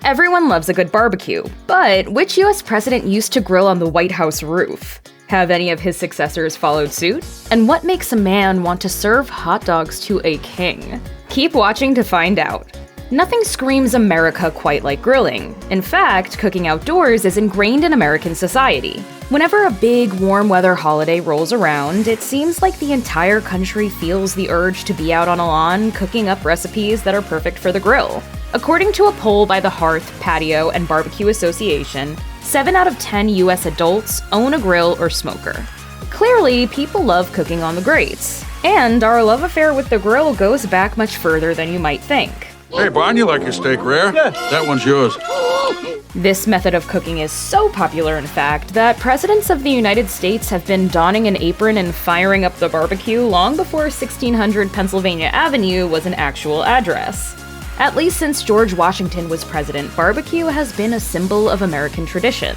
Everyone loves a good barbecue, but which US president used to grill on the White House roof? Have any of his successors followed suit? And what makes a man want to serve hot dogs to a king? Keep watching to find out. Nothing screams America quite like grilling. In fact, cooking outdoors is ingrained in American society. Whenever a big, warm weather holiday rolls around, it seems like the entire country feels the urge to be out on a lawn cooking up recipes that are perfect for the grill. According to a poll by the Hearth, Patio, and Barbecue Association, 7 out of 10 US adults own a grill or smoker. Clearly, people love cooking on the grates. And our love affair with the grill goes back much further than you might think. Hey, Bon, you like your steak rare? Yeah. That one's yours. This method of cooking is so popular, in fact, that presidents of the United States have been donning an apron and firing up the barbecue long before 1600 Pennsylvania Avenue was an actual address. At least since George Washington was president, barbecue has been a symbol of American tradition.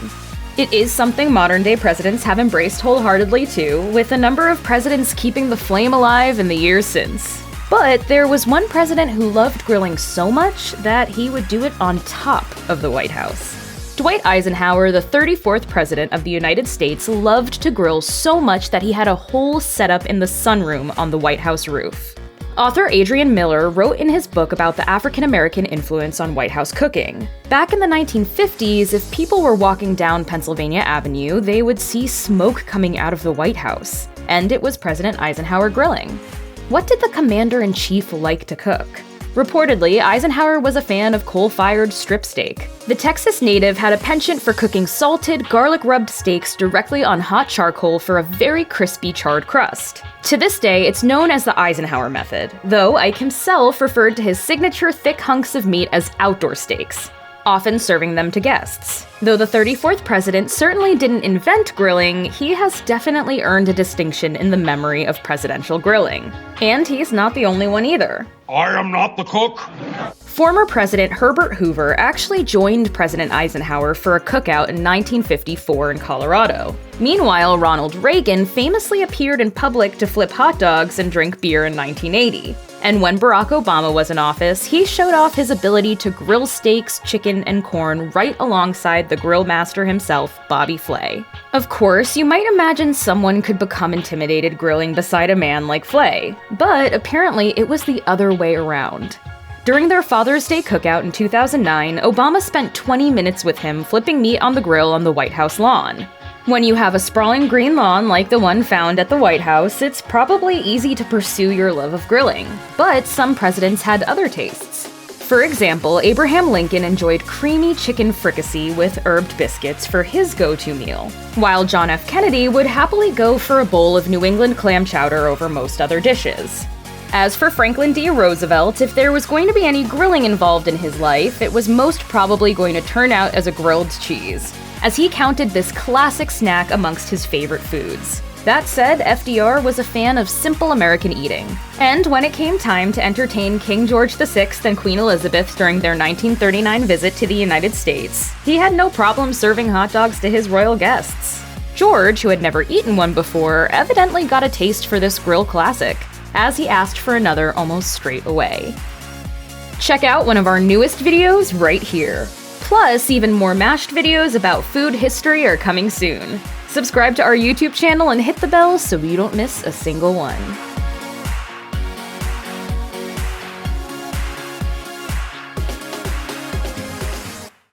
It is something modern-day presidents have embraced wholeheartedly too, with a number of presidents keeping the flame alive in the years since. But there was one president who loved grilling so much that he would do it on top of the White House. Dwight Eisenhower, the 34th president of the United States, loved to grill so much that he had a whole setup in the sunroom on the White House roof. Author Adrian Miller wrote in his book about the African-American influence on White House cooking. Back in the 1950s, if people were walking down Pennsylvania Avenue, they would see smoke coming out of the White House, and it was President Eisenhower grilling. What did the commander-in-chief like to cook? Reportedly, Eisenhower was a fan of coal-fired strip steak. The Texas native had a penchant for cooking salted, garlic-rubbed steaks directly on hot charcoal for a very crispy charred crust. To this day, it's known as the Eisenhower method, though Ike himself referred to his signature thick hunks of meat as outdoor steaks, often serving them to guests. Though the 34th president certainly didn't invent grilling, he has definitely earned a distinction in the memory of presidential grilling. And he's not the only one either. I am not the cook. Former President Herbert Hoover actually joined President Eisenhower for a cookout in 1954 in Colorado. Meanwhile, Ronald Reagan famously appeared in public to flip hot dogs and drink beer in 1980. And when Barack Obama was in office, he showed off his ability to grill steaks, chicken, and corn right alongside the grill master himself, Bobby Flay. Of course, you might imagine someone could become intimidated grilling beside a man like Flay, but apparently it was the other way around. During their Father's Day cookout in 2009, Obama spent 20 minutes with him flipping meat on the grill on the White House lawn. When you have a sprawling green lawn like the one found at the White House, it's probably easy to pursue your love of grilling. But some presidents had other tastes. For example, Abraham Lincoln enjoyed creamy chicken fricassee with herbed biscuits for his go-to meal, while John F. Kennedy would happily go for a bowl of New England clam chowder over most other dishes. As for Franklin D. Roosevelt, if there was going to be any grilling involved in his life, it was most probably going to turn out as a grilled cheese, as he counted this classic snack amongst his favorite foods. That said, FDR was a fan of simple American eating. And when it came time to entertain King George VI and Queen Elizabeth during their 1939 visit to the United States, he had no problem serving hot dogs to his royal guests. George, who had never eaten one before, evidently got a taste for this grill classic, as he asked for another almost straight away. Check out one of our newest videos right here. Plus, even more mashed videos about food history are coming soon. Subscribe to our YouTube channel and hit the bell so you don't miss a single one.